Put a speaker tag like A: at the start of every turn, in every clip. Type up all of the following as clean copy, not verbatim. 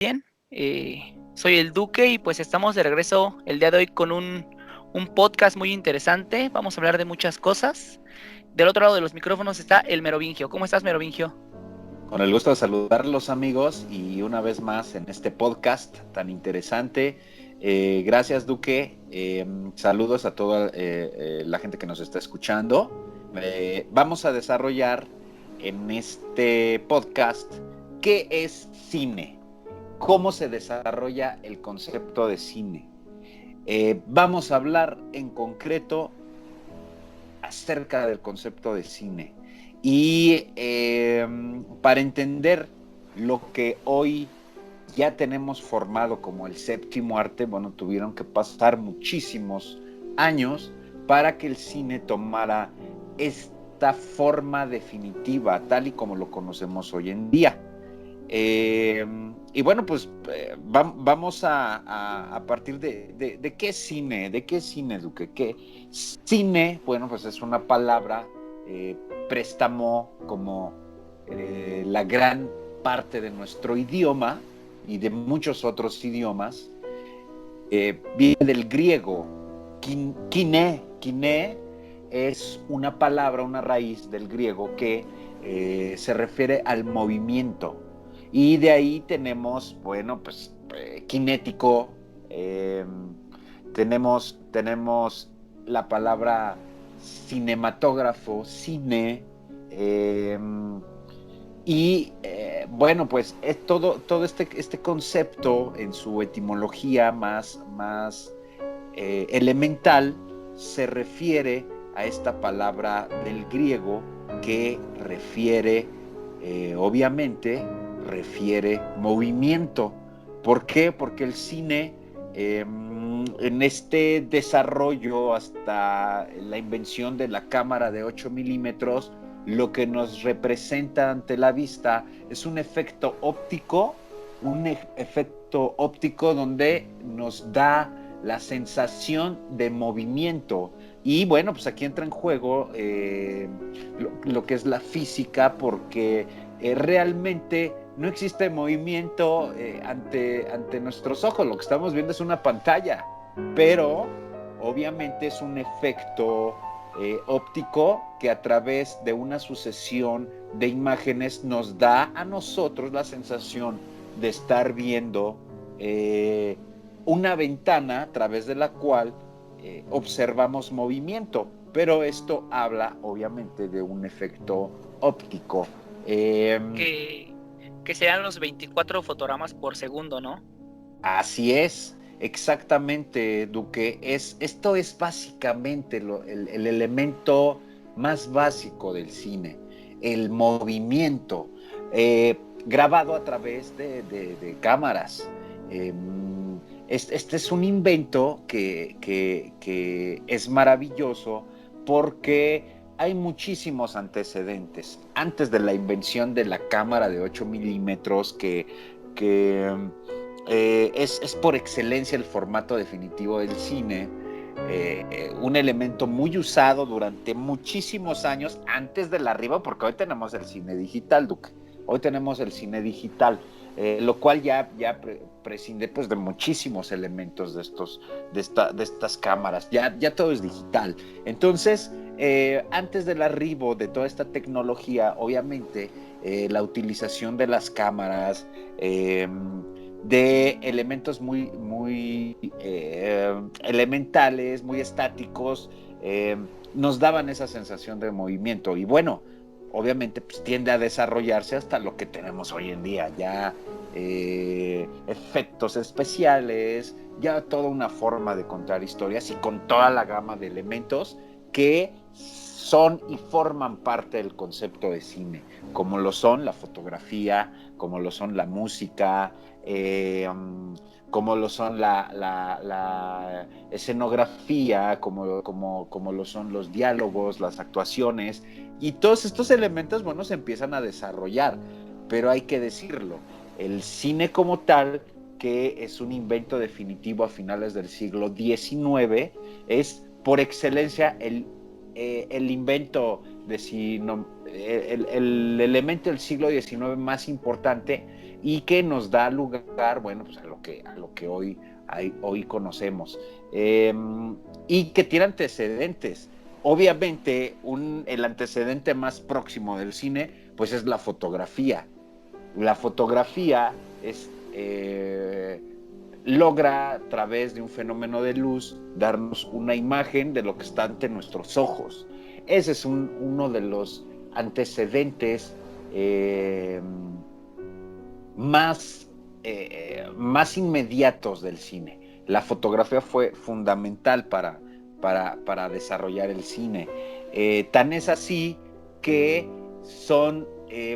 A: bien. Soy el Duque y pues estamos de regreso el día de hoy con un podcast muy interesante. Vamos a hablar de muchas cosas. Del otro lado de los micrófonos está el Merovingio. ¿Cómo estás, Merovingio?
B: Con el gusto de saludarlos, amigos, y una vez más en este podcast tan interesante. Gracias, Duque. Saludos a toda la gente que nos está escuchando. Vamos a desarrollar en este podcast qué es cine, cómo se desarrolla el concepto de cine. Vamos a hablar en concreto acerca del concepto de cine. Y para entender lo que hoy ya tenemos formado como el séptimo arte, bueno, tuvieron que pasar muchísimos años para que el cine tomara esta forma definitiva, tal y como lo conocemos hoy en día. Y bueno, pues vamos a partir de qué es cine, Duque. ¿Qué cine? Bueno, pues es una palabra, préstamo como la gran parte de nuestro idioma y de muchos otros idiomas. Viene del griego, kiné es una palabra, una raíz del griego que se refiere al movimiento. Y de ahí tenemos, bueno, pues cinético, tenemos la palabra cinematógrafo, cine, eh, y bueno, pues es todo este concepto en su etimología más elemental se refiere a esta palabra del griego que obviamente, refiere movimiento. ¿Por qué? Porque el cine, en este desarrollo hasta la invención de la cámara de 8 milímetros, lo que nos representa ante la vista es un efecto óptico, donde nos da la sensación de movimiento. Y bueno, pues aquí entra en juego lo que es la física, porque realmente no existe movimiento ante nuestros ojos. Lo que estamos viendo es una pantalla, pero obviamente es un efecto óptico que a través de una sucesión de imágenes nos da a nosotros la sensación de estar viendo una ventana a través de la cual observamos movimiento, pero esto habla obviamente de un efecto óptico.
A: Que, que serían los 24 fotogramas por segundo, ¿no?
B: Así es, exactamente, Duque. Esto es básicamente el elemento más básico del cine, el movimiento, grabado a través de cámaras. Este es un invento que es maravilloso porque hay muchísimos antecedentes. Antes de la invención de la cámara de 8 milímetros que es por excelencia el formato definitivo del cine, un elemento muy usado durante muchísimos años antes del arribo, porque hoy tenemos el cine digital, Duque. Hoy tenemos el cine digital, lo cual ya prescinde pues, de muchísimos elementos de estas cámaras. Ya todo es digital. Entonces, antes del arribo de toda esta tecnología, obviamente, la utilización de las cámaras, de elementos muy elementales, muy estáticos, nos daban esa sensación de movimiento. Y bueno, obviamente pues, tiende a desarrollarse hasta lo que tenemos hoy en día, ya efectos especiales, ya toda una forma de contar historias y con toda la gama de elementos que son y forman parte del concepto de cine, como lo son la fotografía, como lo son la música, como lo son la escenografía, como lo son los diálogos, las actuaciones, y todos estos elementos, bueno, se empiezan a desarrollar, pero hay que decirlo, el cine como tal, que es un invento definitivo a finales del siglo XIX, es por excelencia el invento el elemento del siglo XIX más importante y que nos da lugar, bueno, pues a lo que hoy conocemos, y que tiene antecedentes. Obviamente, el antecedente más próximo del cine, pues es la fotografía. La fotografía logra, a través de un fenómeno de luz, darnos una imagen de lo que está ante nuestros ojos. Ese es uno de los antecedentes más inmediatos del cine. La fotografía fue fundamental para desarrollar el cine. Tan es así que son,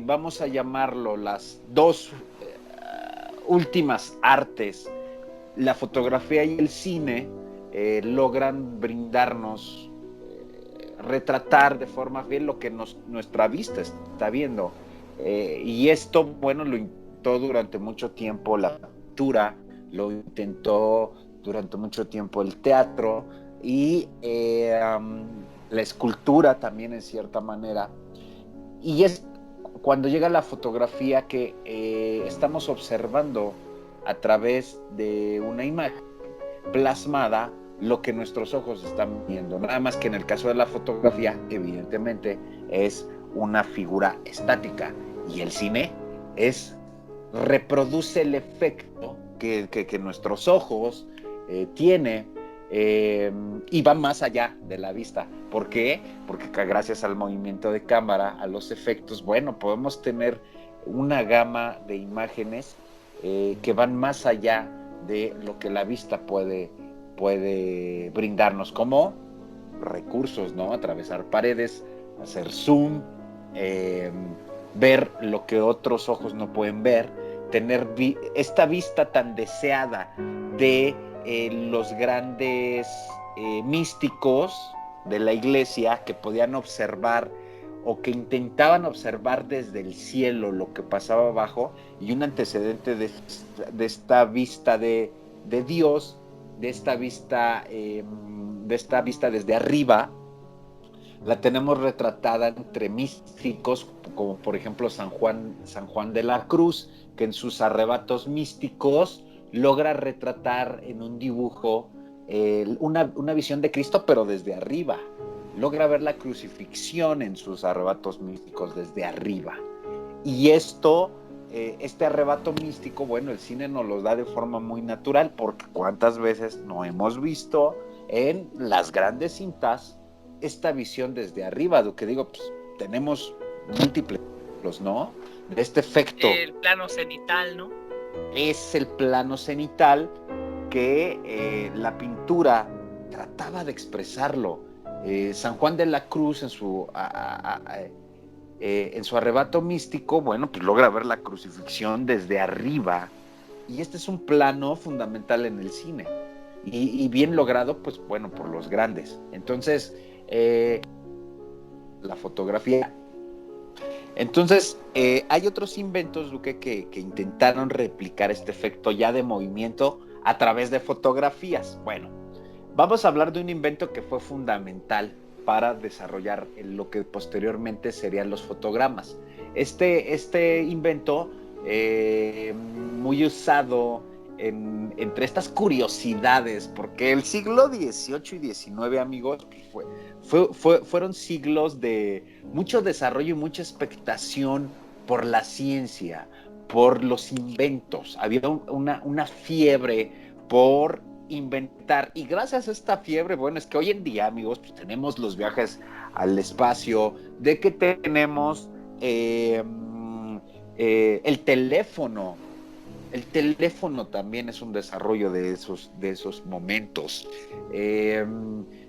B: vamos a llamarlo, las dos últimas artes, la fotografía y el cine, logran brindarnos, retratar de forma fiel lo que nuestra vista está viendo. Y esto, bueno, lo intentó durante mucho tiempo la pintura, lo intentó durante mucho tiempo el teatro y la escultura también, en cierta manera. Y es cuando llega la fotografía que estamos observando a través de una imagen plasmada lo que nuestros ojos están viendo. Nada más que en el caso de la fotografía, evidentemente, es una figura estática, y el cine reproduce el efecto que nuestros ojos tiene, y va más allá de la vista. ¿Por qué? Porque gracias al movimiento de cámara, a los efectos, bueno, podemos tener una gama de imágenes que van más allá de lo que la vista puede brindarnos, como recursos, ¿no? Atravesar paredes, hacer zoom, ver lo que otros ojos no pueden ver, tener esta vista tan deseada de los grandes místicos de la iglesia, que podían observar o que intentaban observar desde el cielo lo que pasaba abajo, y un antecedente de esta vista de Dios, de esta vista desde arriba, la tenemos retratada entre místicos, como por ejemplo San Juan de la Cruz, que en sus arrebatos místicos logra retratar en un dibujo una visión de Cristo, pero desde arriba. Logra ver la crucifixión en sus arrebatos místicos desde arriba. Y este arrebato místico, bueno, el cine nos lo da de forma muy natural, porque cuántas veces no hemos visto en las grandes cintas esta visión desde arriba, lo que digo, pues tenemos múltiples, ¿no? De este efecto.
A: El plano cenital, ¿no?
B: Es el plano cenital que la pintura trataba de expresarlo. San Juan de la Cruz, en su arrebato místico, bueno, pues logra ver la crucifixión desde arriba, y este es un plano fundamental en el cine, y bien logrado, pues bueno, por los grandes. Entonces, la fotografía. Entonces, hay otros inventos, Duque, que intentaron replicar este efecto ya de movimiento a través de fotografías. Bueno, vamos a hablar de un invento que fue fundamental para desarrollar lo que posteriormente serían los fotogramas. Este invento, muy usado entre estas curiosidades, porque el siglo XVIII y XIX, amigos, fueron siglos de mucho desarrollo y mucha expectación por la ciencia, por los inventos. Había una fiebre por inventar, y gracias a esta fiebre, bueno, es que hoy en día, amigos, pues tenemos los viajes al espacio, de que tenemos el teléfono. El teléfono también es un desarrollo de esos momentos.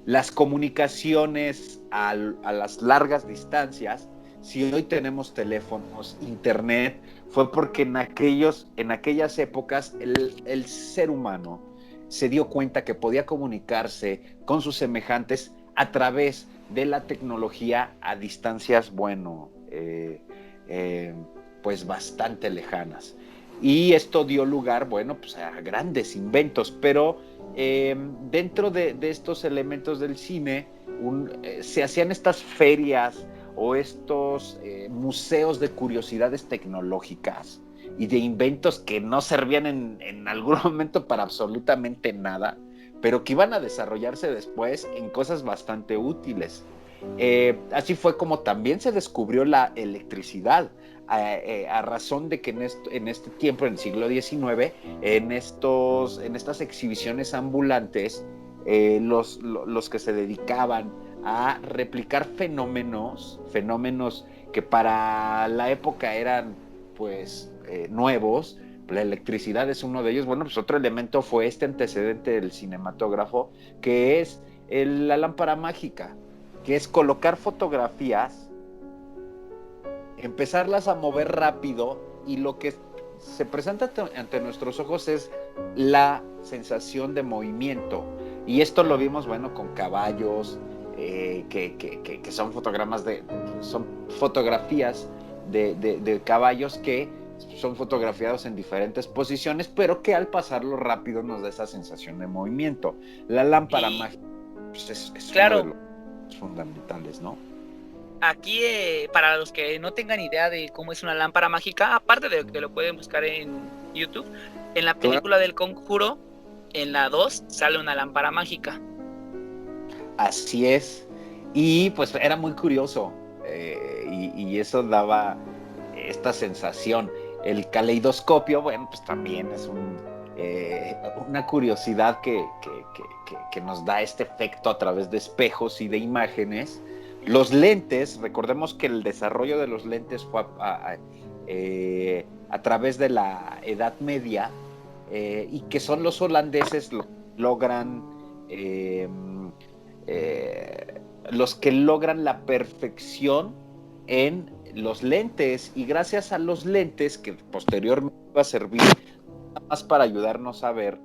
B: Las comunicaciones a las largas distancias, si hoy tenemos teléfonos, internet, fue porque en aquellas épocas el ser humano se dio cuenta que podía comunicarse con sus semejantes a través de la tecnología a distancias, bueno, pues bastante lejanas. Y esto dio lugar, bueno, pues a grandes inventos, pero dentro de estos elementos del cine se hacían estas ferias o estos museos de curiosidades tecnológicas, y de inventos que no servían en algún momento para absolutamente nada, pero que iban a desarrollarse después en cosas bastante útiles. Así fue como también se descubrió la electricidad, a razón de que en este tiempo, en el siglo XIX, en estas exhibiciones ambulantes, los que se dedicaban a replicar fenómenos que para la época eran pues nuevos. La electricidad es uno de ellos. Bueno, pues otro elemento fue este antecedente del cinematógrafo, que es la lámpara mágica, que es colocar fotografías, empezarlas a mover rápido, y lo que se presenta ante nuestros ojos es la sensación de movimiento. Y esto lo vimos, bueno, con caballos, que son son fotografías de caballos que son fotografiados en diferentes posiciones, pero que al pasarlo rápido nos da esa sensación de movimiento. La lámpara mágica pues es
A: claro,
B: uno de los fundamentales, ¿no?
A: aquí, para los que no tengan idea de cómo es una lámpara mágica, aparte de que lo pueden buscar en YouTube, en la película del Conjuro, en la 2, sale una lámpara mágica.
B: Así es. Y pues era muy curioso, y eso daba esta sensación. El caleidoscopio, bueno, pues también es una curiosidad que nos da este efecto a través de espejos y de imágenes. Los lentes, recordemos que el desarrollo de los lentes fue a través de la Edad Media, y que son los holandeses los que logran la perfección en los lentes, y gracias a los lentes, que posteriormente va a servir más para ayudarnos a ver,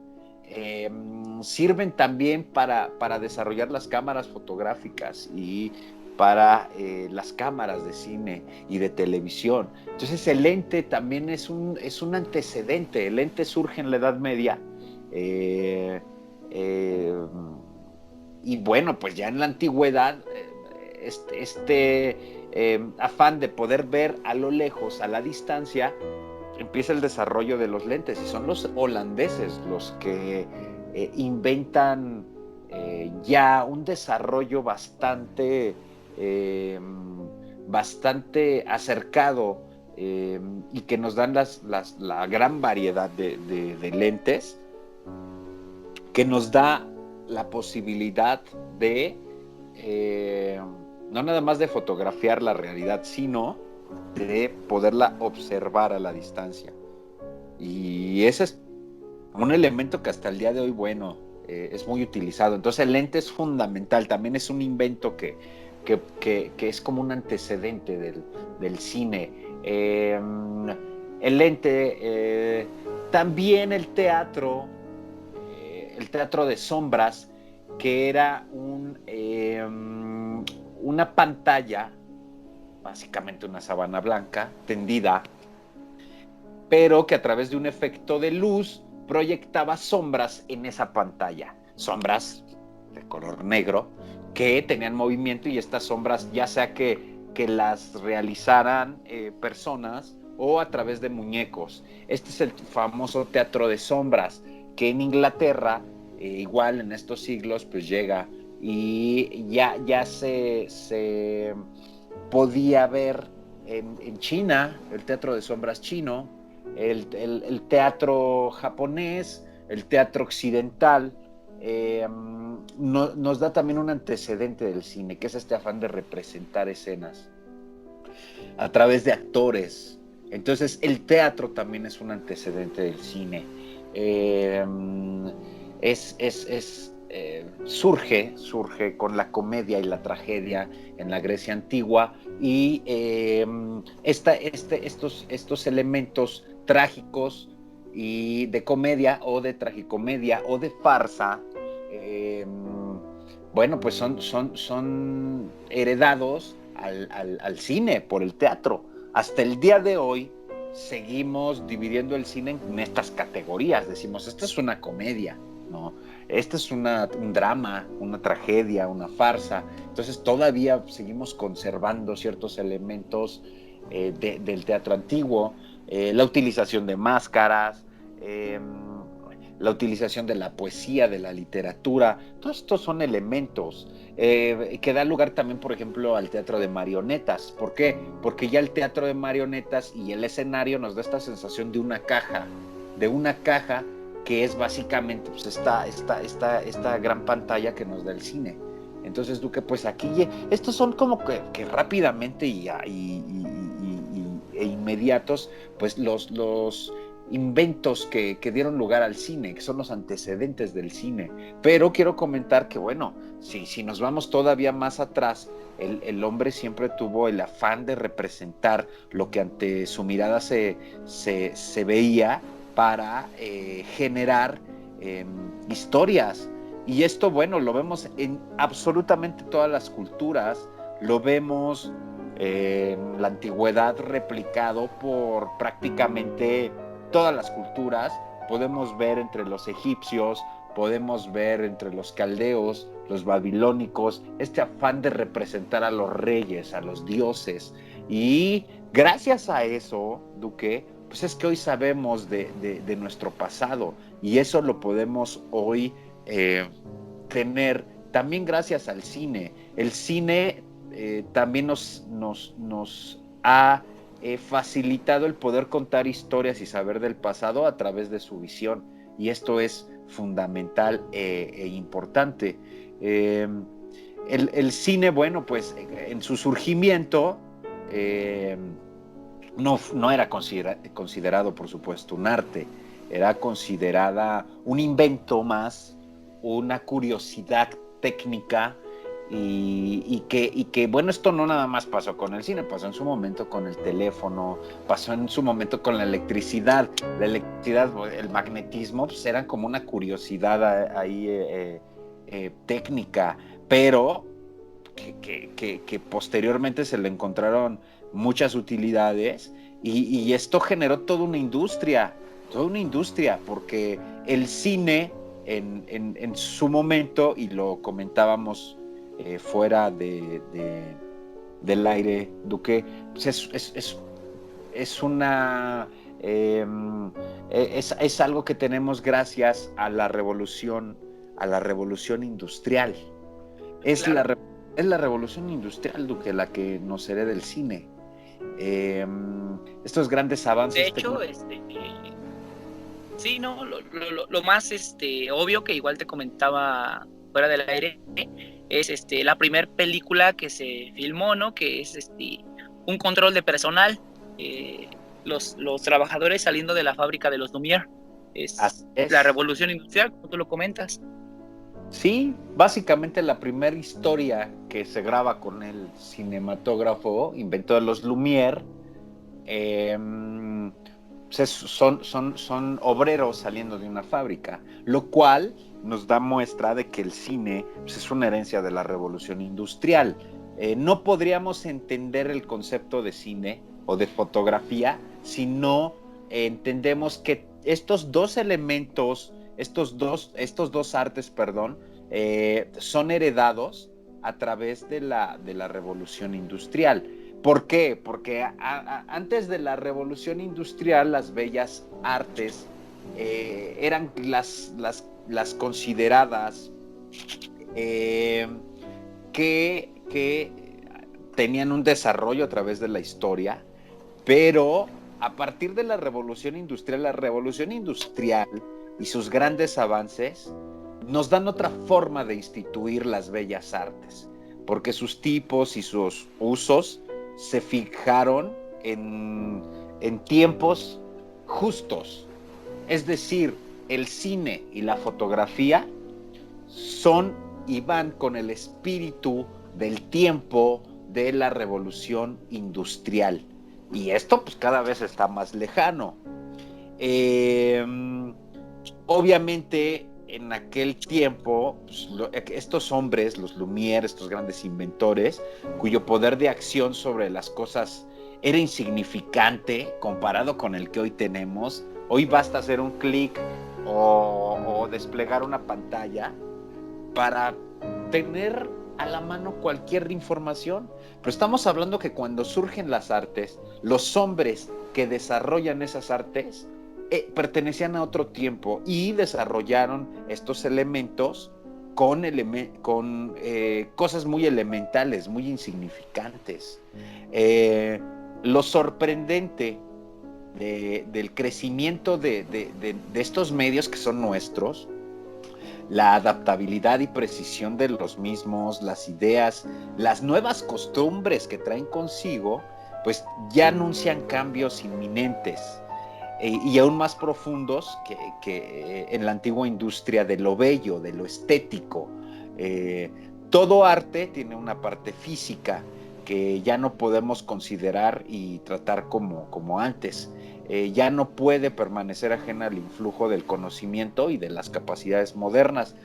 B: sirven también para desarrollar las cámaras fotográficas y para las cámaras de cine y de televisión. Entonces el lente también es un antecedente. El lente surge en la Edad Media, y bueno, pues ya en la antigüedad, afán de poder ver a lo lejos, a la distancia, empieza el desarrollo de los lentes, y son los holandeses los que inventan ya un desarrollo bastante acercado, y que nos dan la gran variedad de lentes, que nos da la posibilidad de no nada más de fotografiar la realidad, sino de poderla observar a la distancia. Y ese es un elemento que hasta el día de hoy, bueno, es muy utilizado. Entonces el lente es fundamental, también es un invento que es como un antecedente del cine. El lente, también el teatro de sombras, que era una pantalla, básicamente una sábana blanca tendida, pero que a través de un efecto de luz proyectaba sombras en esa pantalla, sombras de color negro que tenían movimiento, y estas sombras ya sea que las realizaran personas o a través de muñecos. Este es el famoso teatro de sombras, que en Inglaterra, igual en estos siglos, pues llega, y ya se podía ver en China, el teatro de sombras chino, el teatro japonés, el teatro occidental. Nos da también un antecedente del cine, que es este afán de representar escenas a través de actores. Entonces el teatro también es un antecedente del cine. Surge con la comedia y la tragedia en la Grecia antigua, y estos elementos trágicos y de comedia o de tragicomedia o de farsa, bueno, pues son heredados al cine por el teatro. Hasta el día de hoy seguimos dividiendo el cine en estas categorías. Decimos, esta es una comedia, ¿no? Este es un drama, una tragedia, una farsa. Entonces todavía seguimos conservando ciertos elementos del teatro antiguo. la utilización de máscaras, la utilización de la poesía, de la literatura, todos estos son elementos que da lugar también, por ejemplo, al teatro de marionetas. ¿Por qué? Porque ya el teatro de marionetas y el escenario nos da esta sensación de una caja que es básicamente pues, esta gran pantalla que nos da el cine. Entonces, Duque, pues aquí, estos son como que rápidamente e inmediatos, pues los inventos que dieron lugar al cine, que son los antecedentes del cine. Pero quiero comentar que, bueno, si nos vamos todavía más atrás, el hombre siempre tuvo el afán de representar lo que ante su mirada se veía para generar historias. Y esto, bueno, lo vemos en absolutamente todas las culturas, lo vemos en la antigüedad replicado por prácticamente todas las culturas. Podemos ver entre los egipcios, podemos ver entre los caldeos, los babilónicos, este afán de representar a los reyes, a los dioses. Y gracias a eso, Duque, pues es que hoy sabemos de nuestro pasado, y eso lo podemos hoy tener también gracias al cine. El cine también nos ha facilitado el poder contar historias y saber del pasado a través de su visión, y esto es fundamental e importante. El cine, bueno, pues en su surgimiento no era considerado, por supuesto, un arte, era considerada un invento más, una curiosidad técnica, y que, bueno, esto no nada más pasó con el cine, pasó en su momento con el teléfono, pasó en su momento con la electricidad. La electricidad, el magnetismo, pues eran como una curiosidad ahí técnica, pero que posteriormente se le encontraron muchas utilidades, y esto generó toda una industria, porque el cine en su momento, y lo comentábamos fuera del aire, Duque, pues es una es algo que tenemos gracias a la revolución industrial.
A: Claro.
B: Es la revolución industrial, Duque, la que nos hereda el cine. Estos grandes avances
A: De hecho, sí, no, lo más obvio que igual te comentaba fuera del aire es la primera película que se filmó, ¿no? Que es un control de personal, los trabajadores saliendo de la fábrica de los Lumière. Es la revolución industrial, como tú lo comentas.
B: Sí, básicamente la primera historia que se graba con el cinematógrafo, invento de los Lumière, son obreros saliendo de una fábrica, lo cual nos da muestra de que el cine pues, es una herencia de la revolución industrial. No podríamos entender el concepto de cine o de fotografía si no entendemos que estos dos elementos, estos dos artes, perdón, son heredados a través de la revolución industrial. ¿Por qué? Porque antes de la revolución industrial, las bellas artes eran las consideradas que tenían un desarrollo a través de la historia, pero a partir de la revolución industrial y sus grandes avances nos dan otra forma de instituir las bellas artes, porque sus tipos y sus usos se fijaron en tiempos justos. Es decir, el cine y la fotografía son y van con el espíritu del tiempo de la revolución industrial. Y esto pues cada vez está más lejano. Obviamente en aquel tiempo, pues, estos hombres, los Lumière, estos grandes inventores, cuyo poder de acción sobre las cosas era insignificante comparado con el que hoy tenemos. Hoy basta hacer un clic o desplegar una pantalla para tener a la mano cualquier información. Pero estamos hablando que cuando surgen las artes, los hombres que desarrollan esas artes pertenecían a otro tiempo y desarrollaron estos elementos con cosas muy elementales, muy insignificantes. Lo sorprendente del crecimiento de estos medios que son nuestros, la adaptabilidad y precisión de los mismos, las ideas, las nuevas costumbres que traen consigo, pues ya anuncian cambios inminentes y aún más profundos que en la antigua industria de lo bello, de lo estético. Todo arte tiene una parte física que ya no podemos considerar y tratar como antes. Ya no puede permanecer ajena al influjo del conocimiento y de las capacidades modernas.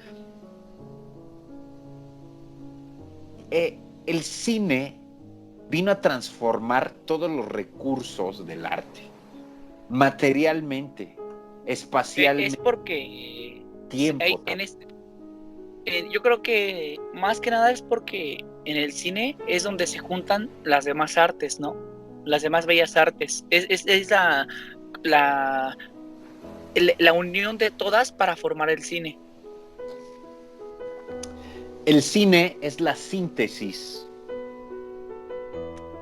B: El cine vino a transformar todos los recursos del arte, materialmente, espacialmente,
A: Es porque
B: tiempo.
A: yo creo que más que nada es porque en el cine es donde se juntan las demás artes, ¿no? Las demás bellas artes. Es la unión de todas para formar el cine.
B: El cine es la síntesis,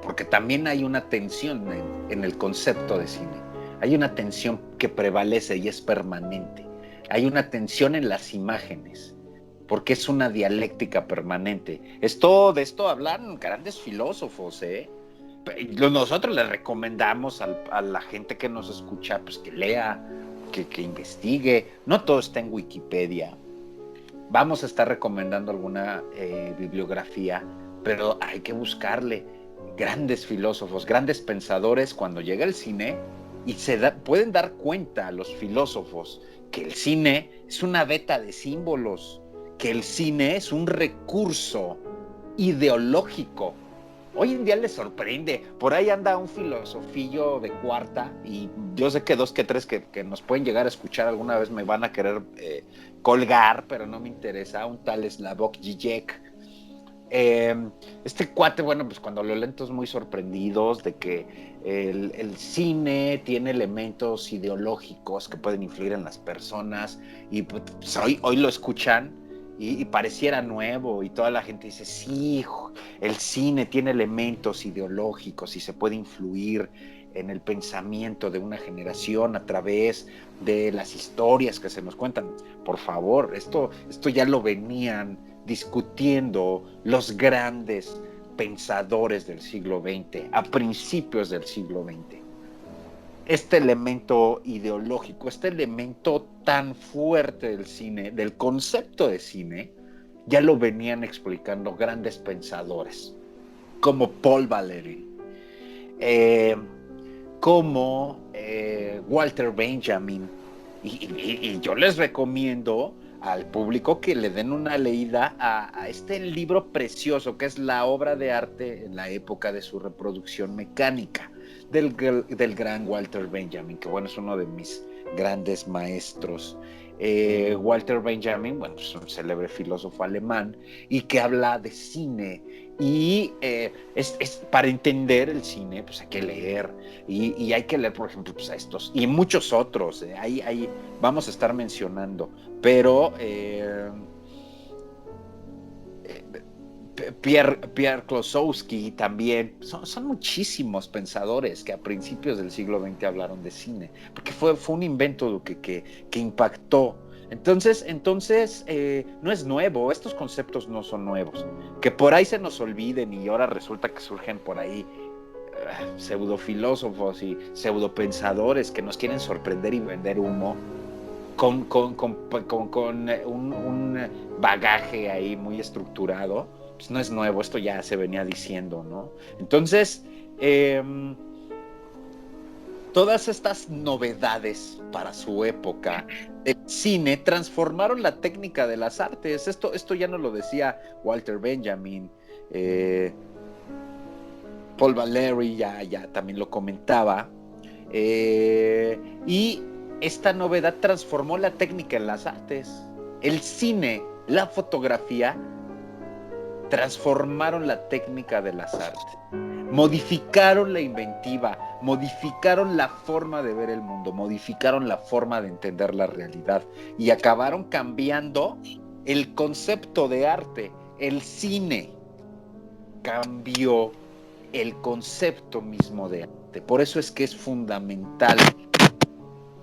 B: porque también hay una tensión en el concepto de cine. Hay una tensión que prevalece y es permanente. Hay una tensión en las imágenes, porque es una dialéctica permanente. De esto hablan grandes filósofos, ¿eh? Nosotros les recomendamos a la gente que nos escucha, pues que lea, que investigue. No todo está en Wikipedia. Vamos a estar recomendando alguna bibliografía, pero hay que buscarle. Grandes filósofos, grandes pensadores, cuando llega el cine, y pueden dar cuenta a los filósofos que el cine es una beta de símbolos, que el cine es un recurso ideológico. Hoy en día les sorprende, por ahí anda un filosofillo de cuarta, y yo sé que 2 que 3 que nos pueden llegar a escuchar alguna vez me van a querer colgar, pero no me interesa, un tal Slavoj Žižek. Este cuate, bueno, pues cuando lo leen todos muy sorprendidos de que el cine tiene elementos ideológicos que pueden influir en las personas, y pues hoy lo escuchan y pareciera nuevo, y toda la gente dice, sí, el cine tiene elementos ideológicos y se puede influir en el pensamiento de una generación a través de las historias que se nos cuentan. Por favor, esto ya lo venían discutiendo los grandes pensadores del siglo XX, a principios del siglo XX. Este elemento ideológico, este elemento tan fuerte del cine, del concepto de cine, ya lo venían explicando grandes pensadores, como Paul Valéry, como Walter Benjamin, y yo les recomiendo al público que le den una leída a este libro precioso que es la obra de arte en la época de su reproducción mecánica del gran Walter Benjamin, que bueno, es uno de mis grandes maestros. Walter Benjamin, bueno, es un célebre filósofo alemán y que habla de cine, y para entender el cine pues hay que leer, y hay que leer, por ejemplo, pues a estos y muchos otros, ahí vamos a estar mencionando, pero Pierre Klosowski también, son muchísimos pensadores que a principios del siglo XX hablaron de cine, porque fue un invento que impactó. Entonces no es nuevo, estos conceptos no son nuevos, que por ahí se nos olviden y ahora resulta que surgen por ahí pseudofilósofos y pseudopensadores que nos quieren sorprender y vender humo con un bagaje ahí muy estructurado. Pues no es nuevo, esto ya se venía diciendo, ¿no? Entonces, todas estas novedades para su época del cine transformaron la técnica de las artes. Esto ya no lo decía Walter Benjamin, Paul Valéry ya también lo comentaba, y esta novedad transformó la técnica en las artes. El cine, la fotografía, transformaron la técnica de las artes, modificaron la inventiva, modificaron la forma de ver el mundo, modificaron la forma de entender la realidad y acabaron cambiando el concepto de arte. El cine cambió el concepto mismo de arte. Por eso es que es fundamental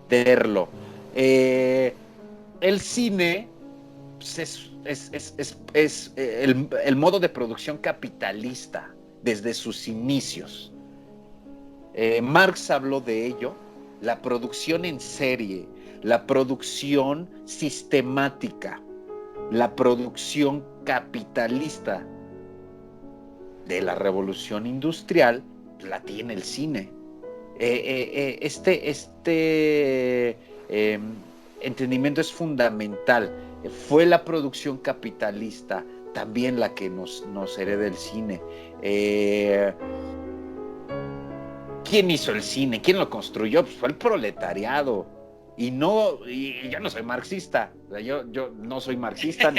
B: verlo. El cine pues, es el modo de producción capitalista desde sus inicios. Marx habló de ello, la producción en serie, la producción sistemática, la producción capitalista de la revolución industrial, la tiene el cine. Entendimiento es fundamental. Fue la producción capitalista también la que nos hereda el cine. ¿Quién hizo el cine? ¿Quién lo construyó? Pues fue el proletariado. Y yo no soy marxista. O sea, yo no soy marxista.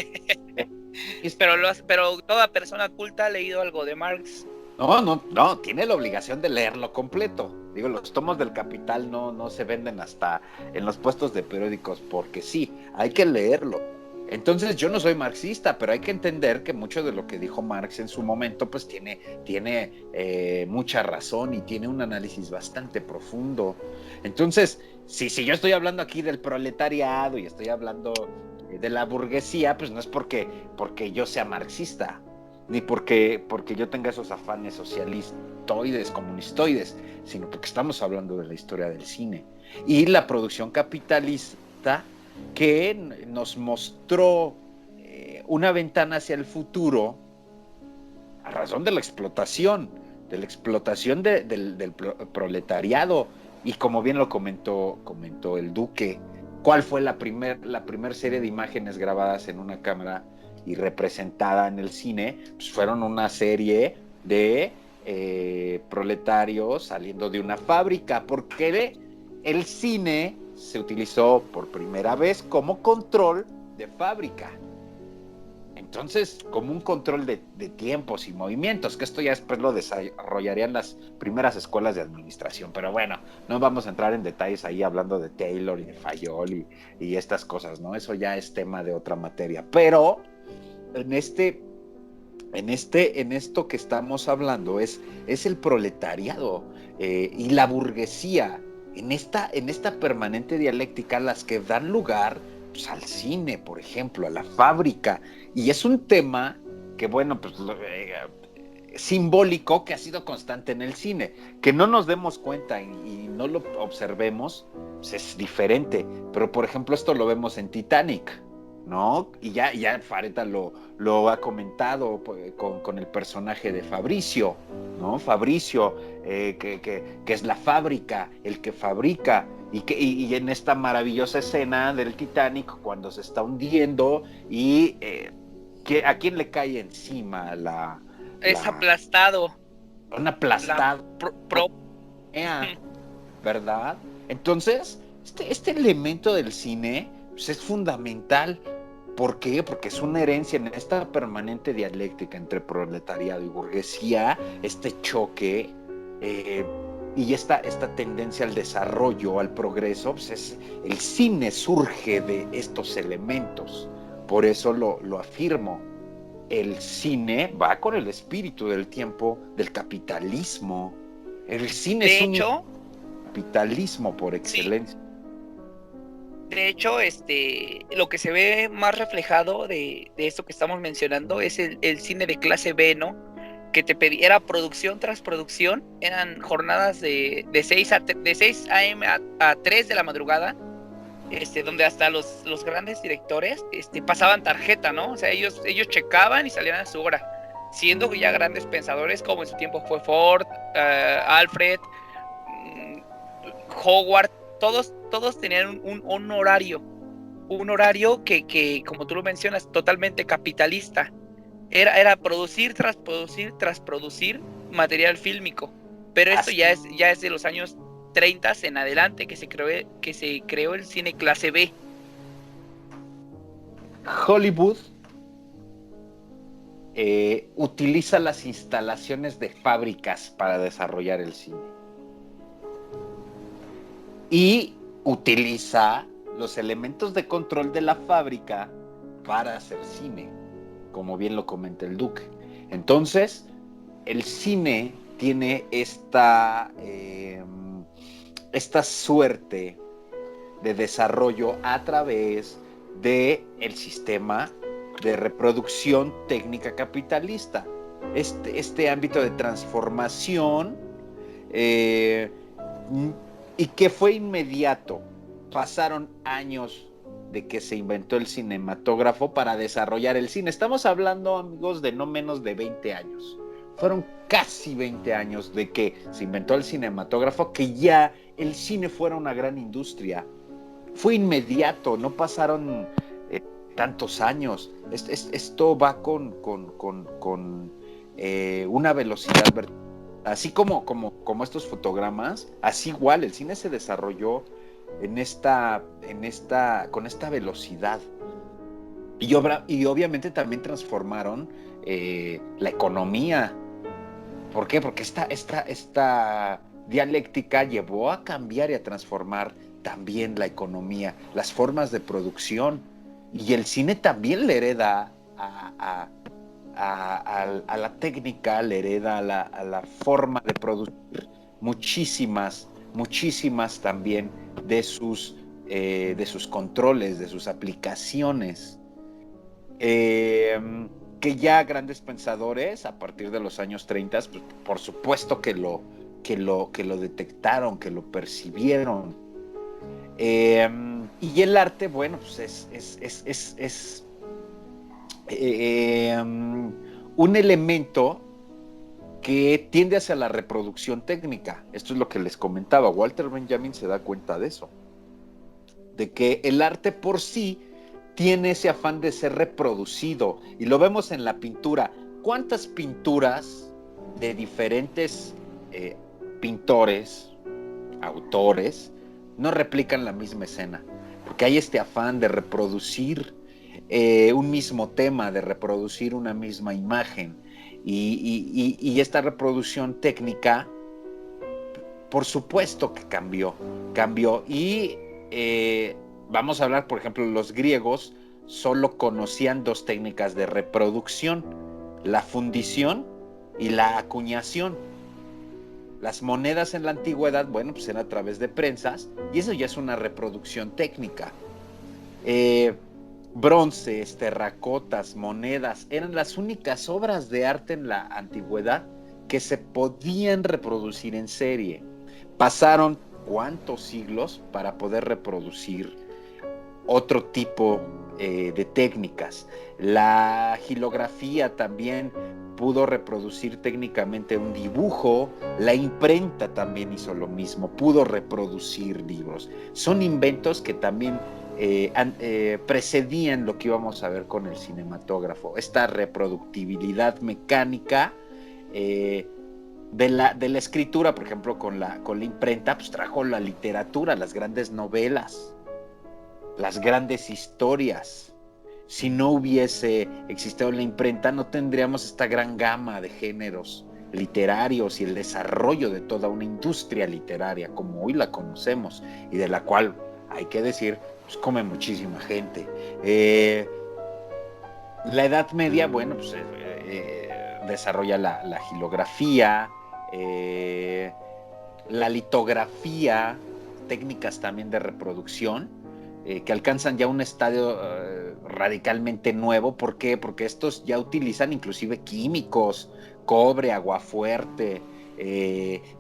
A: pero toda persona culta ha leído algo de Marx.
B: No, tiene la obligación de leerlo completo. Digo, los tomos del Capital no se venden hasta en los puestos de periódicos, porque sí, hay que leerlo. Entonces, yo no soy marxista, pero hay que entender que mucho de lo que dijo Marx en su momento, pues tiene mucha razón y tiene un análisis bastante profundo. Entonces, si yo estoy hablando aquí del proletariado y estoy hablando de la burguesía, pues no es porque yo sea marxista, ni porque yo tenga esos afanes socialistoides, comunistoides, sino porque estamos hablando de la historia del cine y la producción capitalista que nos mostró una ventana hacia el futuro a razón de la explotación del proletariado. Y como bien lo comentó el Duque, ¿cuál fue la primer serie de imágenes grabadas en una cámara y representada en el cine? Pues fueron una serie de proletarios saliendo de una fábrica, porque el cine se utilizó por primera vez como control de fábrica. Entonces, como un control de tiempos y movimientos, que esto ya después lo desarrollarían las primeras escuelas de administración. Pero bueno, no vamos a entrar en detalles ahí hablando de Taylor y de Fayol y estas cosas, ¿no? Eso ya es tema de otra materia. Pero en esto que estamos hablando es el proletariado y la burguesía en esta permanente dialéctica, las que dan lugar pues, al cine, por ejemplo, a la fábrica. Y es un tema que, bueno, pues simbólico, que ha sido constante en el cine. Que no nos demos cuenta y no lo observemos, pues es diferente. Pero, por ejemplo, esto lo vemos en Titanic, ¿no? Y ya Fareta lo ha comentado con el personaje de Fabricio, ¿no? Fabricio, que es la fábrica, el que fabrica, y en esta maravillosa escena del Titanic, cuando se está hundiendo, y ¿a quién le cae encima
A: es aplastado?
B: Un aplastado. ¿Verdad? Entonces, este elemento del cine pues, es fundamental. ¿Por qué? Porque es una herencia en esta permanente dialéctica entre proletariado y burguesía, este choque y esta tendencia al desarrollo, al progreso. Pues el cine surge de estos elementos. Por eso lo afirmo. El cine va con el espíritu del tiempo del capitalismo. El cine es un capitalismo por excelencia. Sí.
A: De hecho, lo que se ve más reflejado de esto que estamos mencionando es el cine de clase B, ¿no? Que era producción tras producción, eran jornadas de 6 a.m. a 3 de la madrugada, donde hasta los grandes directores pasaban tarjeta, ¿no? O sea, ellos checaban y salían a su hora, siendo ya grandes pensadores como en su tiempo fue Ford, Alfred, Howard. Todos tenían un horario que, como tú lo mencionas, totalmente capitalista. Era producir tras producir material fílmico. Pero esto ya es de los años 30 en adelante que se creó el cine clase B.
B: Hollywood utiliza las instalaciones de fábricas para desarrollar el cine. Y utiliza los elementos de control de la fábrica para hacer cine, como bien lo comenta el Duque. Entonces, el cine tiene esta suerte de desarrollo a través del sistema de reproducción técnica capitalista. Este ámbito de transformación y que fue inmediato. Pasaron años de que se inventó el cinematógrafo para desarrollar el cine. Estamos hablando, amigos, de no menos de 20 años. Fueron casi 20 años de que se inventó el cinematógrafo, que ya el cine fuera una gran industria. Fue inmediato, no pasaron tantos años. Esto va con una velocidad vertical. Así como estos fotogramas, así igual el cine se desarrolló con esta velocidad. Y obviamente también transformaron la economía. ¿Por qué? Porque esta dialéctica llevó a cambiar y a transformar también la economía, las formas de producción. Y el cine también le hereda a la técnica, le hereda a la forma de producir muchísimas también de sus controles, de sus aplicaciones. Que ya grandes pensadores a partir de los años 30, pues, por supuesto que lo detectaron, que lo percibieron. Y el arte, bueno, pues es un elemento que tiende hacia la reproducción técnica. Esto es lo que les comentaba. Walter Benjamin se da cuenta de eso, de que el arte por sí tiene ese afán de ser reproducido, y lo vemos en la pintura. ¿Cuántas pinturas de diferentes pintores, autores, no replican la misma escena? Porque hay este afán de reproducir un mismo tema, de reproducir una misma imagen, y esta reproducción técnica, por supuesto que cambió, y vamos a hablar, por ejemplo, los griegos solo conocían dos técnicas de reproducción: la fundición y la acuñación. Las monedas en la antigüedad, bueno, pues era a través de prensas, y eso ya es una reproducción técnica. Bronces, terracotas, monedas, eran las únicas obras de arte en la antigüedad que se podían reproducir en serie. Pasaron ¿cuántos siglos para poder reproducir otro tipo de técnicas? La xilografía también pudo reproducir técnicamente un dibujo. La imprenta también hizo lo mismo, pudo reproducir libros. Son inventos que también precedían lo que íbamos a ver con el cinematógrafo. Esta reproductibilidad mecánica de la escritura, por ejemplo, con la imprenta, pues trajo la literatura, las grandes novelas, las grandes historias. Si no hubiese existido la imprenta, no tendríamos esta gran gama de géneros literarios y el desarrollo de toda una industria literaria como hoy la conocemos, y de la cual, hay que decir, pues come muchísima gente. La Edad Media, bueno, pues desarrolla la xilografía, la litografía, técnicas también de reproducción, que alcanzan ya un estadio radicalmente nuevo. ¿Por qué? Porque estos ya utilizan inclusive químicos, cobre, aguafuerte,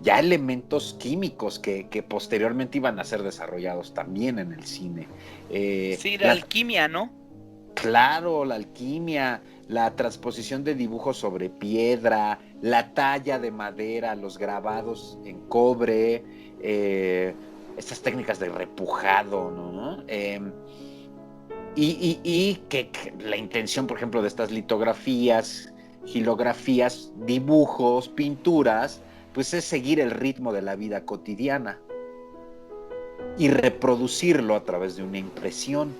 B: ya elementos químicos que posteriormente iban a ser desarrollados también en el cine.
A: Sí, la alquimia, ¿no?
B: Claro, la alquimia, la transposición de dibujos sobre piedra, la talla de madera, los grabados en cobre, estas técnicas de repujado, ¿no? Y que la intención, por ejemplo, de estas litografías, xilografías, dibujos, pinturas, pues es seguir el ritmo de la vida cotidiana y reproducirlo a través de una impresión.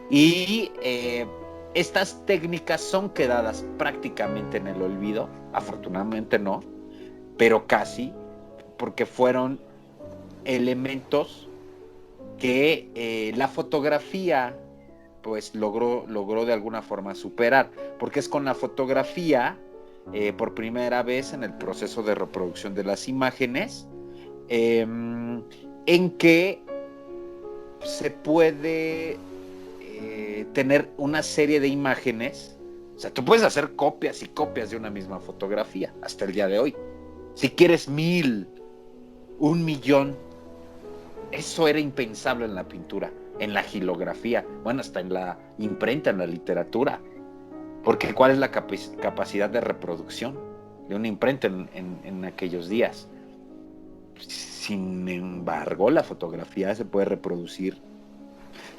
B: Y estas técnicas son quedadas prácticamente en el olvido, afortunadamente no, pero casi, porque fueron elementos que la fotografía pues logró de alguna forma superar, porque es con la fotografía, por primera vez en el proceso de reproducción de las imágenes, en que se puede tener una serie de imágenes. O sea, tú puedes hacer copias y copias de una misma fotografía hasta el día de hoy. Si quieres 1000, 1,000,000, eso era impensable en la pintura, en la xilografía, bueno, hasta en la imprenta, en la literatura. Porque ¿cuál es la capacidad de reproducción de una imprenta en aquellos días? Sin embargo, la fotografía se puede reproducir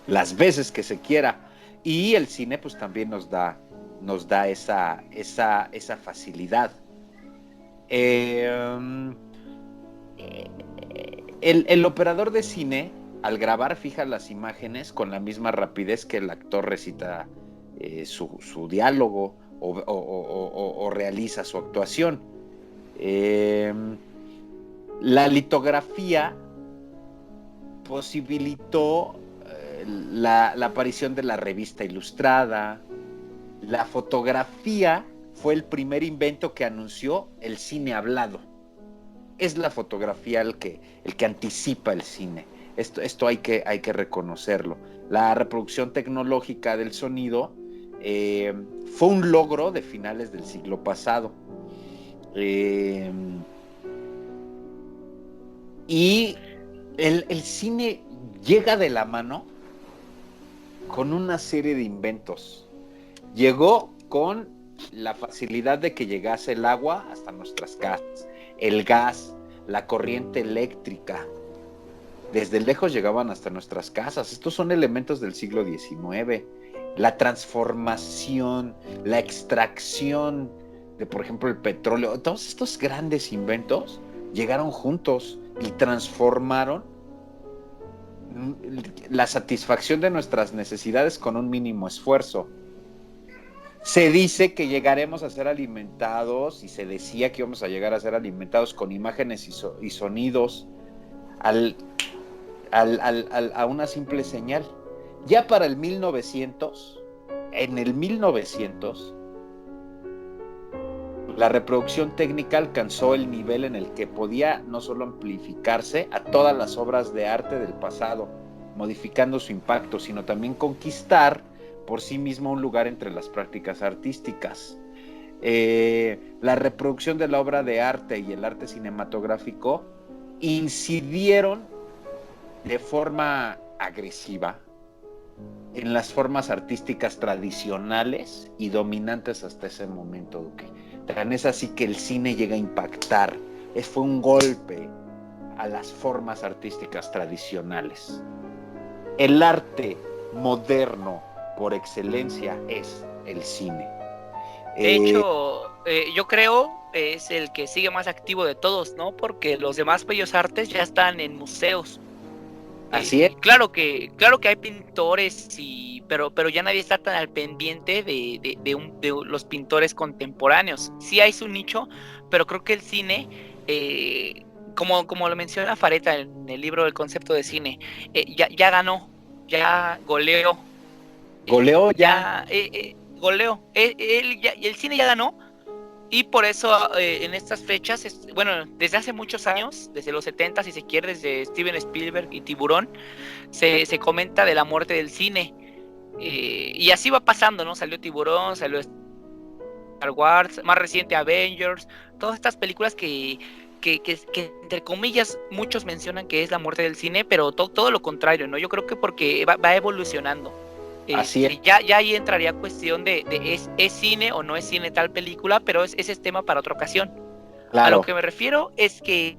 B: las veces que se quiera, y el cine pues también nos da esa facilidad. El operador de cine, al grabar, fija las imágenes con la misma rapidez que el actor recita su diálogo o realiza su actuación. La litografía posibilitó la aparición de la revista ilustrada. La fotografía fue el primer invento que anunció el cine hablado. Es la fotografía el que anticipa el cine. Esto hay que reconocerlo. La reproducción tecnológica del sonido fue un logro de finales del siglo pasado. Y el cine llega de la mano con una serie de inventos. Llegó con la facilidad de que llegase el agua hasta nuestras casas, el gas, la corriente eléctrica. Desde lejos llegaban hasta nuestras casas. Estos son elementos del siglo XIX. La transformación, la extracción de, por ejemplo, el petróleo. Todos estos grandes inventos llegaron juntos y transformaron la satisfacción de nuestras necesidades con un mínimo esfuerzo. Se dice que llegaremos a ser alimentados, y se decía que íbamos a llegar a ser alimentados con imágenes y sonidos a una simple señal. Ya para el 1900, en el 1900, la reproducción técnica alcanzó el nivel en el que podía no solo amplificarse a todas las obras de arte del pasado, modificando su impacto, sino también conquistar por sí mismo un lugar entre las prácticas artísticas. La reproducción de la obra de arte y el arte cinematográfico incidieron de forma agresiva en las formas artísticas tradicionales y dominantes hasta ese momento, Duque. Tan es así que el cine llega a impactar. Fue un golpe a las formas artísticas tradicionales. El arte moderno por excelencia es el cine.
A: De hecho, yo creo es el que sigue más activo de todos, ¿no? Porque los demás bellos artes ya están en museos.
B: Así es.
A: Claro que hay pintores, pero ya nadie está tan al pendiente de los pintores contemporáneos. Sí hay su nicho, pero creo que el cine, como lo menciona Fareta en el libro del concepto de cine, ya ganó, ya goleó.
B: Goleó ya.
A: Goleó. El cine ya ganó. Y por eso en estas fechas, bueno, desde hace muchos años, desde los 70, si se quiere, desde Steven Spielberg y Tiburón, se comenta de la muerte del cine. Y así va pasando, ¿no? Salió Tiburón, salió Star Wars, más reciente Avengers, todas estas películas que entre comillas muchos mencionan que es la muerte del cine, pero todo lo contrario, ¿no? Yo creo que porque va evolucionando.
B: Así es.
A: Ya ahí entraría cuestión de es cine o no es cine tal película, pero ese es tema para otra ocasión.
B: Claro.
A: A lo que me refiero es que,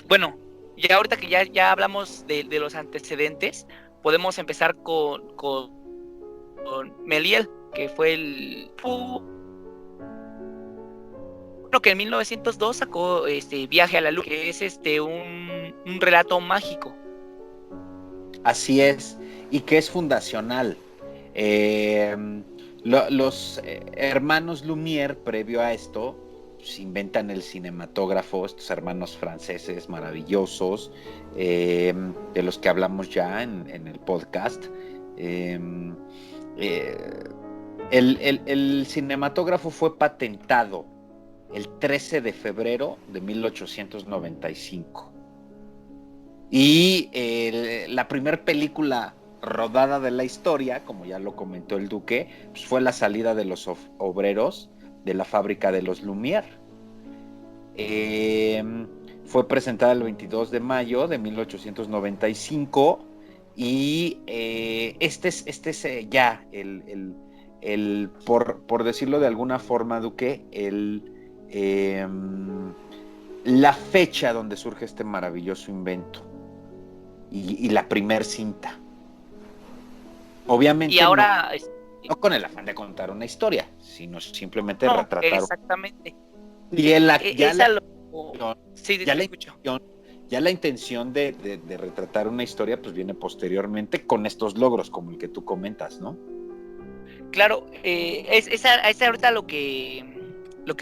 A: bueno, ya ahorita que ya hablamos de los antecedentes, podemos empezar con Méliès, que fue que en 1902 sacó Viaje a la Luna, que es un relato mágico.
B: Así es, y que es fundacional. Los hermanos Lumière, previo a esto, pues, inventan el cinematógrafo, estos hermanos franceses maravillosos, de los que hablamos ya en el podcast. Eh, eh, el cinematógrafo fue patentado el 13 de febrero de 1895. Y la primera película rodada de la historia, como ya lo comentó el Duque, pues fue la salida de los obreros de la fábrica de los Lumière. Fue presentada el 22 de mayo de 1895 y este es ya por decirlo de alguna forma, Duque, la fecha donde surge este maravilloso invento y la primer cinta. Obviamente
A: Y ahora,
B: no con el afán de contar una historia, sino simplemente
A: no,
B: retratar.
A: exactamente.
B: Y
A: Sí, te escucho.
B: Ya la intención de retratar una historia pues viene posteriormente con estos logros como el que tú comentas, ¿no?
A: Claro, es ahorita lo que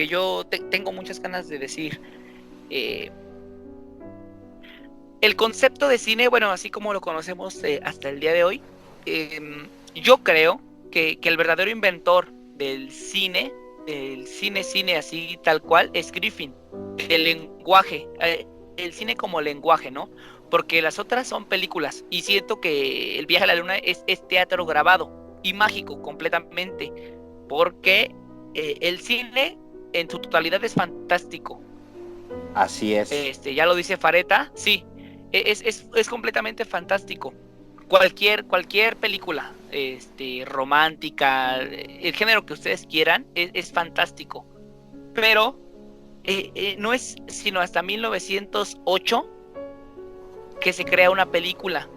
A: yo tengo muchas ganas de decir. El concepto de cine, bueno, así como lo conocemos hasta el día de hoy, yo creo que el verdadero inventor del cine así tal cual, es Griffin, el lenguaje, el cine como lenguaje, ¿no? Porque las otras son películas y siento que El viaje a la luna es teatro grabado y mágico completamente, porque el cine en su totalidad es fantástico.
B: Así es.
A: Ya lo dice Fareta, sí, es completamente fantástico. Cualquier película, romántica, el género que ustedes quieran, es fantástico. Pero no es sino hasta 1908 que se crea una película.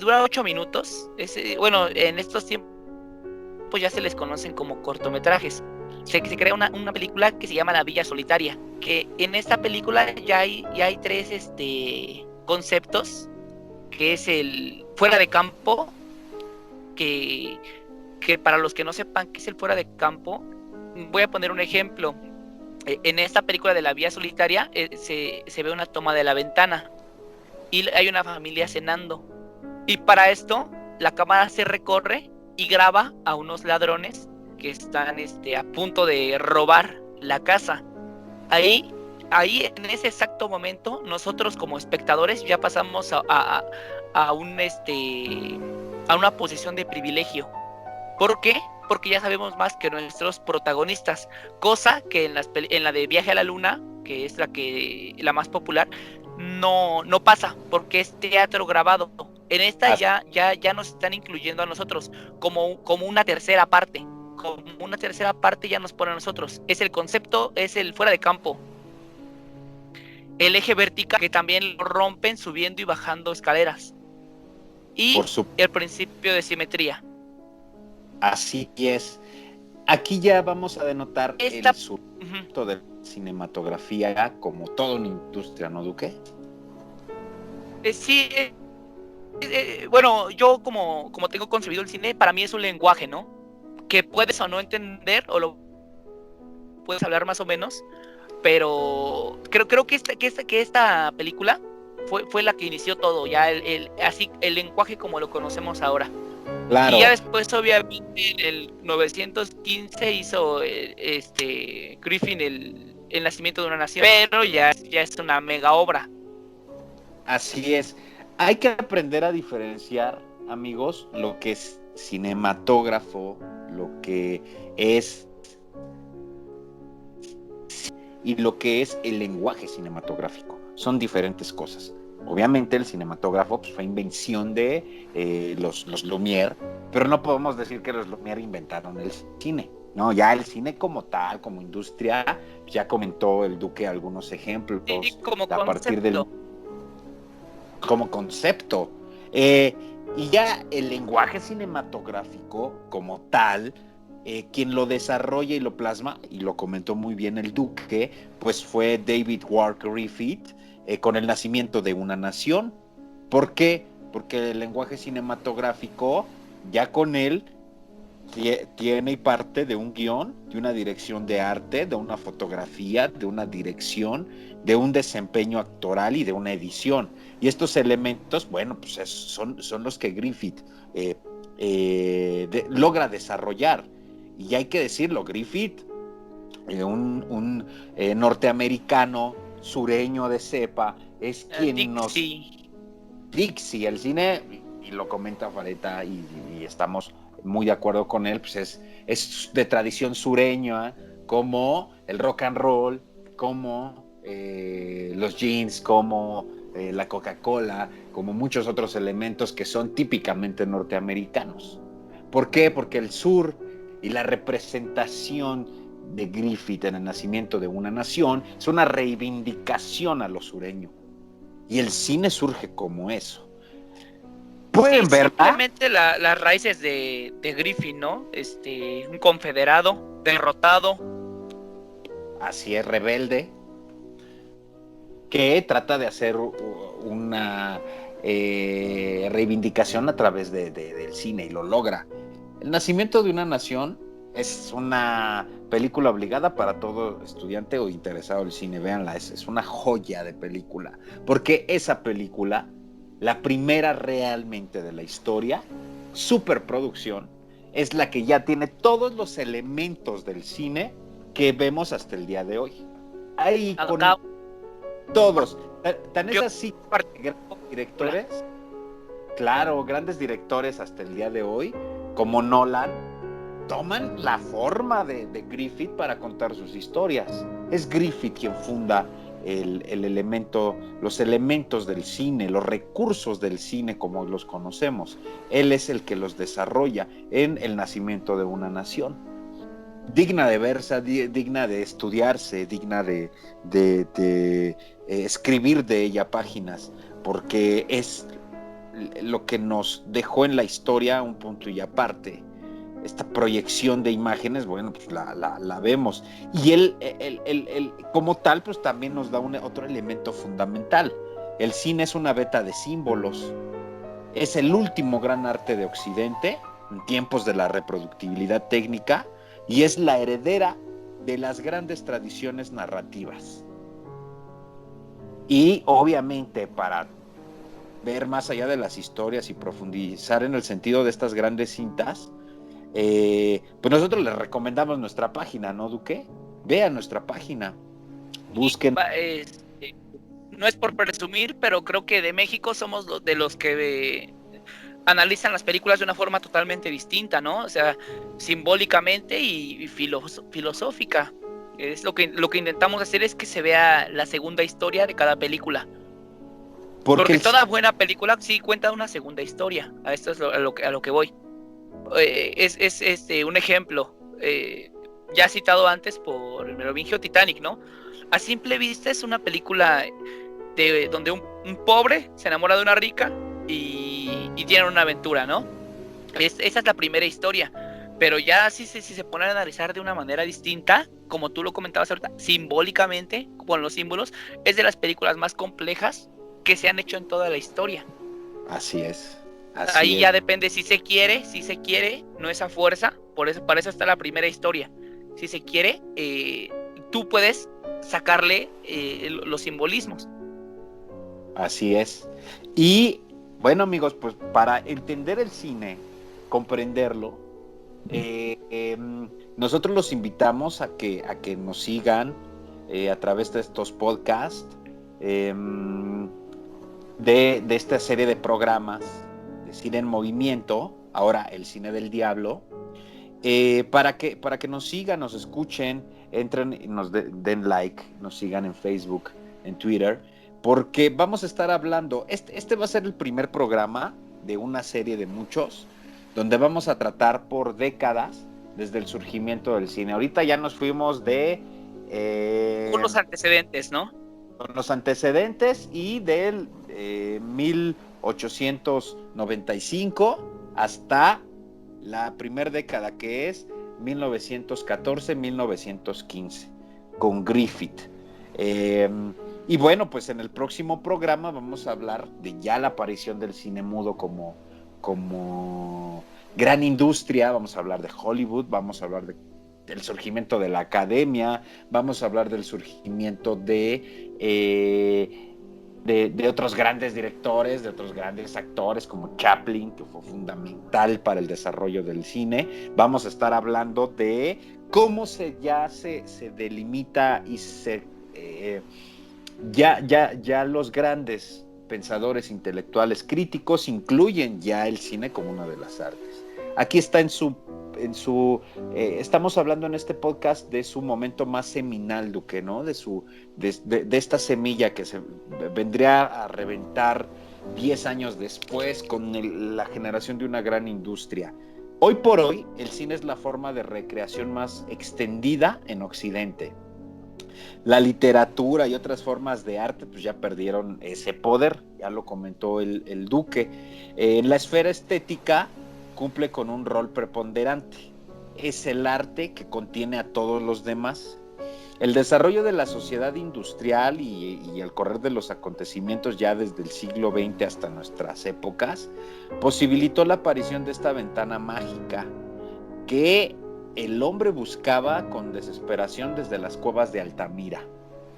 A: Dura 8 minutos. Bueno, en estos tiempos ya se les conocen como cortometrajes. Se crea una película que se llama La Villa Solitaria, que en esta película ya hay tres conceptos, que es el fuera de campo, que para los que no sepan qué es el fuera de campo, voy a poner un ejemplo. En esta película de La Vía Solitaria se ve una toma de la ventana y hay una familia cenando, y para esto la cámara se recorre y graba a unos ladrones que están a punto de robar la casa. Ahí en ese exacto momento nosotros como espectadores ya pasamos a una posición de privilegio. ¿Por qué? Porque ya sabemos más que nuestros protagonistas, cosa que en la de Viaje a la Luna, que es la más popular, no pasa, porque es teatro grabado. En esta ya nos están incluyendo a nosotros como una tercera parte. Como una tercera parte ya nos pone a nosotros. Es el concepto, es el fuera de campo. El eje vertical, que también lo rompen subiendo y bajando escaleras. Y el principio de simetría.
B: Así es. Aquí ya vamos a denotar el surgimiento de la cinematografía como toda una industria, ¿no, Duque?
A: Sí. Bueno, yo como tengo concebido el cine, para mí es un lenguaje, ¿no? Que puedes o no entender, o lo puedes hablar más o menos, pero creo que esta película fue la que inició todo, ya el lenguaje como lo conocemos ahora.
B: Claro.
A: Y ya después, obviamente, en el 915 hizo Griffin el nacimiento de una nación, pero ya es una mega obra.
B: Así es. Hay que aprender a diferenciar, amigos, lo que es cinematógrafo, lo que es y lo que es el lenguaje cinematográfico. Son diferentes cosas. Obviamente el cinematógrafo pues, fue invención de los Lumière, pero no podemos decir que los Lumière inventaron el cine. No, ya el cine como tal, como industria, ya comentó el Duque algunos ejemplos
A: a partir del
B: como concepto. Y ya el lenguaje cinematográfico como tal, quien lo desarrolla y lo plasma, y lo comentó muy bien el Duque, pues fue David Ward Griffith, con El nacimiento de una nación. ¿Por qué? Porque el lenguaje cinematográfico, ya con él, tiene y parte de un guión, de una dirección de arte, de una fotografía, de una dirección, de un desempeño actoral y de una edición. Y estos elementos, bueno, pues son los que Griffith logra desarrollar. Y hay que decirlo, Griffith, un norteamericano sureño de cepa, es quien nos... Dixie, el cine, y lo comenta Fareta, y estamos muy de acuerdo con él, pues es de tradición sureña, como el rock and roll, como los jeans, como la Coca-Cola, como muchos otros elementos que son típicamente norteamericanos. ¿Por qué? Porque el sur y la representación de Griffith en el nacimiento de una nación es una reivindicación a lo sureño. Y el cine surge como eso. ¿Pueden verla?
A: Simplemente las raíces de Griffith, ¿no? Un confederado, derrotado.
B: Así es, rebelde, que trata de hacer una reivindicación a través del cine y lo logra. El nacimiento de una nación es una película obligada para todo estudiante o interesado en el cine. Véanla, es una joya de película, porque esa película, la primera realmente de la historia, superproducción, es la que ya tiene todos los elementos del cine que vemos hasta el día de hoy. Ahí con todos, tan es así, grandes directores, claro, grandes directores hasta el día de hoy, como Nolan, toman la forma de Griffith para contar sus historias. Es Griffith quien funda los elementos del cine, los recursos del cine como los conocemos. Él es el que los desarrolla en El nacimiento de una nación. Digna de verse, digna de estudiarse, digna de escribir de ella páginas, porque es lo que nos dejó en la historia un punto y aparte. Esta proyección de imágenes, bueno, pues la vemos. Y él como tal, pues también nos da otro elemento fundamental. El cine es una beta de símbolos. Es el último gran arte de Occidente en tiempos de la reproductibilidad técnica y es la heredera de las grandes tradiciones narrativas. Y obviamente para ver más allá de las historias y profundizar en el sentido de estas grandes cintas, pues nosotros les recomendamos nuestra página, ¿no, Duque? Vean nuestra página, busquen.
A: No es por presumir, pero creo que de México somos de los que analizan las películas de una forma totalmente distinta, ¿no? O sea, simbólicamente y filosófica. Es lo que intentamos hacer es que se vea la segunda historia de cada película. Porque toda buena película sí cuenta una segunda historia. A esto es a lo que voy. Es un ejemplo ya citado antes por el Merovingio, Titanic, ¿no? A simple vista es una película donde un pobre se enamora de una rica y tienen una aventura, ¿no? Esa es la primera historia, pero ya si se pone a analizar de una manera distinta, como tú lo comentabas ahorita, simbólicamente, con los símbolos, es de las películas más complejas que se han hecho en toda la historia.
B: Así es.
A: Ahí ya depende si se quiere, no es a fuerza, para eso está la primera historia. Si se quiere, tú puedes sacarle los simbolismos.
B: Así es. Y bueno, amigos, pues para entender el cine, comprenderlo, nosotros los invitamos a que nos sigan a través de estos podcasts, de esta serie de programas de Cine en Movimiento, ahora El Cine del Diablo, para que nos sigan, nos escuchen, entren y nos den like, nos sigan en Facebook, en Twitter, porque vamos a estar hablando, este va a ser el primer programa de una serie de muchos, donde vamos a tratar por décadas desde el surgimiento del cine. Ahorita ya nos fuimos
A: por los antecedentes, ¿no?
B: Con los antecedentes y del 1895 hasta la primera década, que es 1914-1915, con Griffith. Y bueno, pues en el próximo programa vamos a hablar de ya la aparición del cine mudo como gran industria, vamos a hablar de Hollywood, vamos a hablar del surgimiento de la academia, vamos a hablar del surgimiento de otros grandes directores, de otros grandes actores como Chaplin, que fue fundamental para el desarrollo del cine. Vamos a estar hablando de cómo se delimita y ya los grandes pensadores intelectuales críticos incluyen ya el cine como una de las artes. Aquí está estamos hablando en este podcast de su momento más seminal, Duque, ¿no? De esta semilla que se vendría a reventar 10 años después con la generación de una gran industria. Hoy por hoy, el cine es la forma de recreación más extendida en Occidente. La literatura y otras formas de arte pues ya perdieron ese poder, ya lo comentó el Duque. En la esfera estética cumple con un rol preponderante. Es el arte que contiene a todos los demás. El desarrollo de la sociedad industrial y el correr de los acontecimientos ya desde el siglo XX hasta nuestras épocas posibilitó la aparición de esta ventana mágica que el hombre buscaba con desesperación desde las cuevas de Altamira.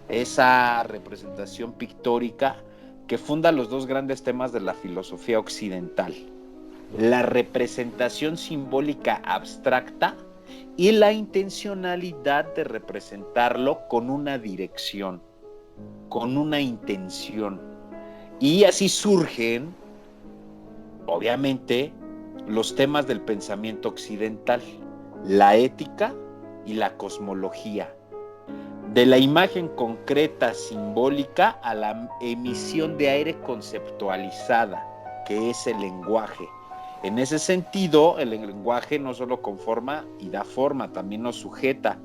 B: Esa representación pictórica que funda los dos grandes temas de la filosofía occidental: la representación simbólica abstracta y la intencionalidad de representarlo con una dirección, con una intención. Y así surgen, obviamente, los temas del pensamiento occidental: la ética y la cosmología. De la imagen concreta simbólica a la emisión de aire conceptualizada, que es el lenguaje. En ese sentido, el lenguaje no solo conforma y da forma, también nos sujeta.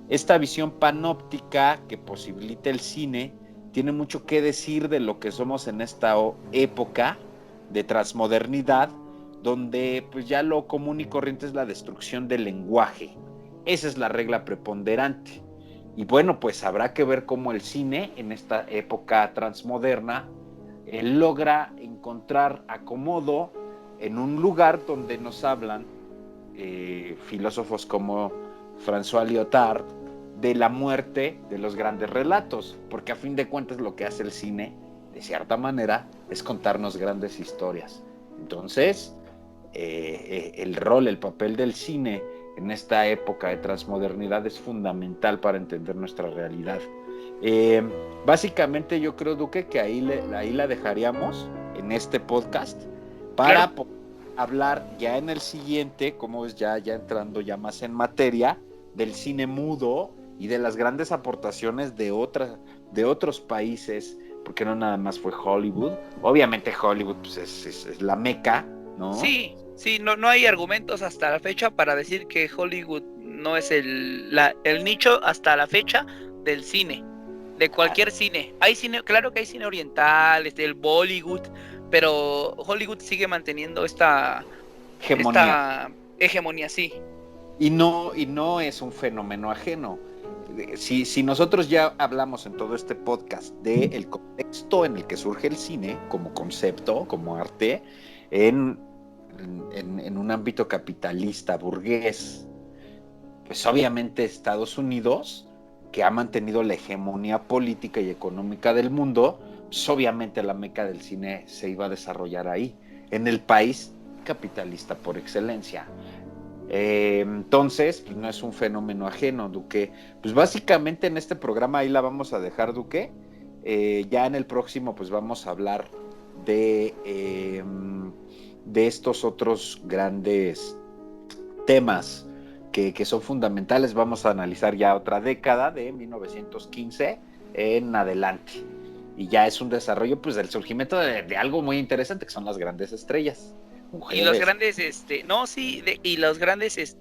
B: Esta visión panóptica que posibilita el cine tiene mucho que decir de lo que somos en esta época de transmodernidad, donde pues ya lo común y corriente es la destrucción del lenguaje. Esa es la regla preponderante. Y bueno, pues habrá que ver cómo el cine en esta época transmoderna logra encontrar acomodo en un lugar donde nos hablan filósofos como François Lyotard de la muerte de los grandes relatos, porque a fin de cuentas lo que hace el cine, de cierta manera, es contarnos grandes historias. Entonces, el papel del cine en esta época de transmodernidad es fundamental para entender nuestra realidad. Básicamente yo creo, Duque, que ahí la dejaríamos en este podcast para poder hablar ya en el siguiente, como es ya entrando ya más en materia, del cine mudo y de las grandes aportaciones de otros países, porque no nada más fue Hollywood. Obviamente Hollywood pues, es la meca, ¿no?
A: Sí, no hay argumentos hasta la fecha para decir que Hollywood no es el nicho hasta la fecha del cine, de cualquier cine. Hay cine, claro que hay cine oriental, el Bollywood, pero Hollywood sigue manteniendo esta hegemonía, sí.
B: Y no es un fenómeno ajeno. Si nosotros ya hablamos en todo este podcast del contexto en el que surge el cine como concepto, como arte, en un ámbito capitalista, burgués, pues obviamente Estados Unidos, que ha mantenido la hegemonía política y económica del mundo, pues obviamente la meca del cine se iba a desarrollar ahí, en el país capitalista por excelencia. Entonces, pues no es un fenómeno ajeno, Duque. Pues básicamente en este programa ahí la vamos a dejar, Duque. Ya en el próximo pues vamos a hablar de estos otros grandes temas que son fundamentales. Vamos a analizar ya otra década de 1915 en adelante. Y ya es un desarrollo pues del surgimiento de algo muy interesante, que son las grandes estrellas.
A: Mujeres. Y los grandes,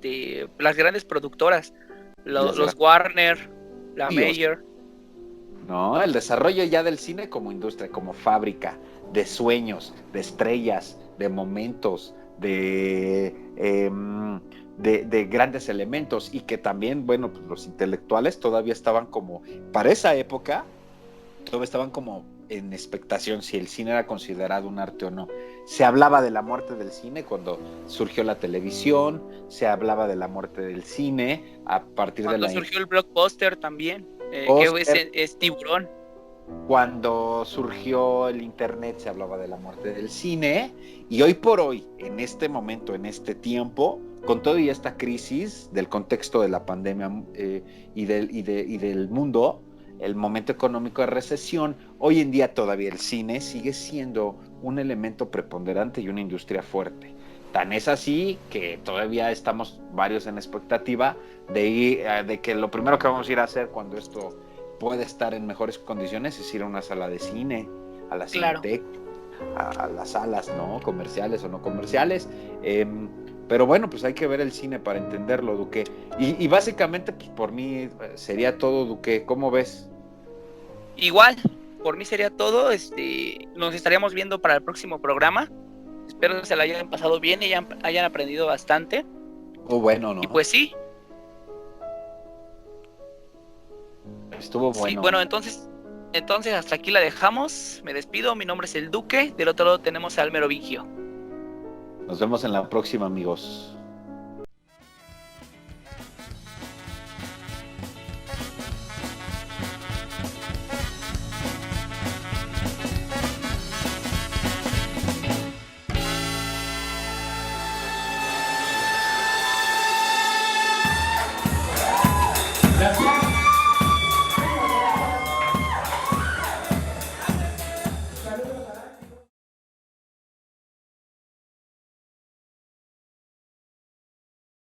A: las grandes productoras, los Warner, la Mayer.
B: No, el desarrollo ya del cine como industria, como fábrica de sueños, de estrellas, de momentos, de grandes elementos, y que también, bueno, pues los intelectuales todavía estaban como, para esa época, todavía estaban como en expectación si el cine era considerado un arte o no. Se hablaba de la muerte del cine cuando surgió la televisión, se hablaba de la muerte del cine a partir de
A: Cuando
B: la
A: surgió el blockbuster también, que
B: Oscar.
A: es Tiburón.
B: Cuando surgió el internet se hablaba de la muerte del cine, y hoy por hoy, en este momento, en este tiempo, con toda esta crisis del contexto de la pandemia y del mundo, el momento económico de recesión, hoy en día todavía el cine sigue siendo un elemento preponderante y una industria fuerte. Tan es así que todavía estamos varios en expectativa de que lo primero que vamos a ir a hacer cuando esto puede estar en mejores condiciones es ir a una sala de cine, a la
A: Claro.
B: cineteca, a las salas, ¿no? Comerciales o no comerciales. Pero bueno, pues hay que ver el cine para entenderlo, Duque. Y básicamente, pues por mí sería todo, Duque. ¿Cómo ves?
A: Igual, por mí sería todo. Nos estaríamos viendo para el próximo programa. Espero que se la hayan pasado bien y hayan aprendido bastante.
B: Bueno,
A: Y
B: ¿no?
A: pues sí,
B: Estuvo
A: sí,
B: bueno.
A: bueno, entonces hasta aquí la dejamos. Me despido, mi nombre es el Duque. Del otro lado tenemos al Merovingio.
B: Nos vemos en la próxima, amigos.